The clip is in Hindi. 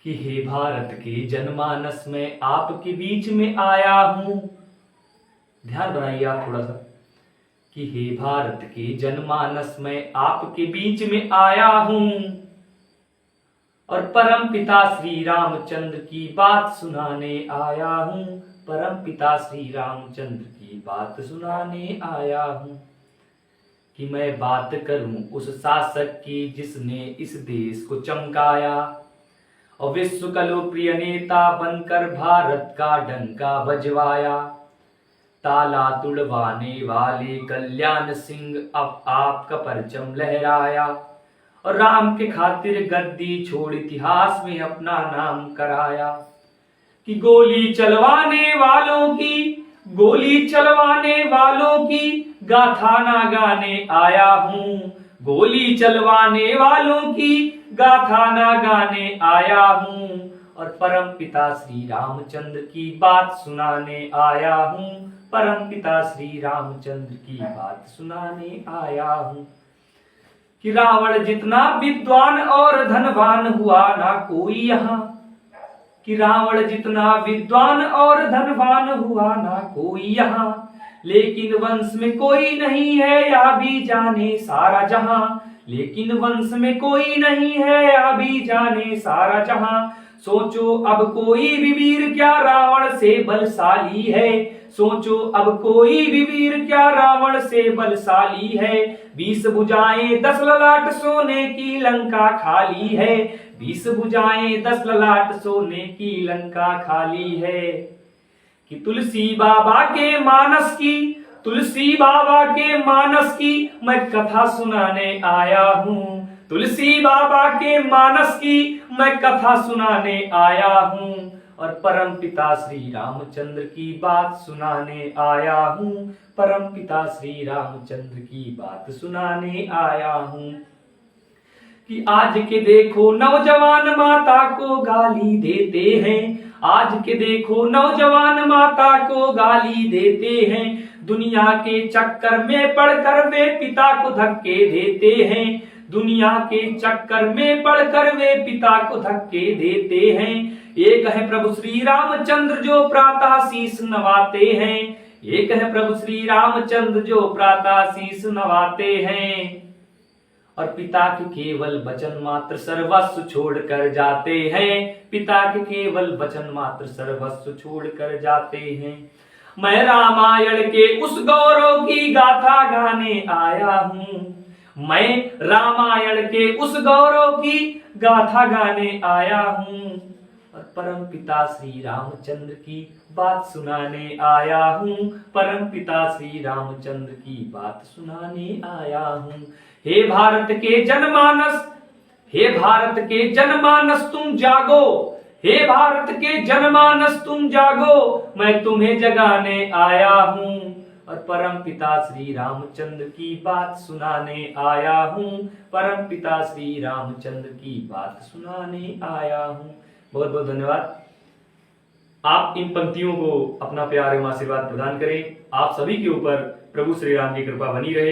कि हे भारत के जनमानस में आपके बीच में आया हूं। ध्यान बनाइए आप थोड़ा सा कि हे भारत के जनमानस में आपके बीच में आया हूं और परम पिता श्री रामचंद्र की बात सुनाने आया हूं। परम पिता श्री रामचंद्र की बात सुनाने आया हूं कि मैं बात करूं उस शासक की जिसने इस देश को चमकाया और विश्व का लोकप्रिय नेता बनकर भारत का डंका बजवाया। ताला तुड़वाने वाले कल्याण सिंह अब आपका परचम लहराया और राम के खातिर गद्दी छोड़ इतिहास में अपना नाम कराया। कि गोली चलवाने वालों की गाथा ना गाने आया हूं। गोली चलवाने वालों की गाथा ना गाने आया हूं और परम पिता श्री रामचंद्र की बात सुनाने आया हूं। परम पिता श्री रामचंद्र की बात सुनाने आया हूं कि रावण जितना विद्वान और धनवान हुआ ना कोई यहाँ। कि रावण जितना विद्वान और धनवान हुआ ना कोई यहाँ, लेकिन वंश में कोई नहीं है या भी जाने सारा जहां। लेकिन वंश में कोई नहीं है या भी जाने सारा जहां। सोचो अब कोई भी वीर क्या रावण से बलशाली है। सोचो अब कोई भी वीर क्या रावण से बलशाली है। 20 भुजाएं 10 ललाट सोने की लंका खाली है। 20 भुजाएं 10 ललाट सोने की लंका खाली है। कि तुलसी बाबा के मानस की मैं कथा सुनाने आया हूँ। तुलसी बाबा के मानस की मैं कथा सुनाने आया हूँ और परम पिता श्री रामचंद्र की बात सुनाने आया हूँ। परम पिता श्री रामचंद्र की बात सुनाने आया हूँ कि आज के देखो नौजवान माता को गाली देते हैं। आज के देखो नौजवान माता को गाली देते हैं। दुनिया के चक्कर में पड़कर वे पिता को धक्के देते हैं। दुनिया के चक्कर में पड़कर वे पिता को धक्के देते हैं। एक है प्रभु श्री रामचंद्र जो प्रातः शीश नवाते हैं। एक है प्रभु श्री रामचंद्र जो प्रातः शीश नवाते हैं और पिता के केवल वचन मात्र सर्वस्व छोड़कर जाते हैं। पिता के केवल वचन मात्र सर्वस्व छोड़कर जाते हैं। मैं रामायण के उस गौरव की गाथा गाने आया हूँ। मैं रामायण के उस गौरव की गाथा गाने आया हूँ और परम पिता श्री रामचंद्र की बात सुनाने आया हूँ। परम पिता श्री रामचंद्र की बात सुनाने आया हूँ। हे भारत के जनमानस तुम जागो। हे भारत के जनमानस तुम जागो। मैं तुम्हें जगाने आया हूँ और परम पिता श्री रामचंद्र की बात सुनाने आया हूँ। परम पिता श्री रामचंद्र की बात सुनाने आया हूँ। बहुत बहुत धन्यवाद। आप इन पंक्तियों को अपना प्यार एवं आशीर्वाद प्रदान करें। आप सभी के ऊपर प्रभु श्री राम की कृपा बनी रहे।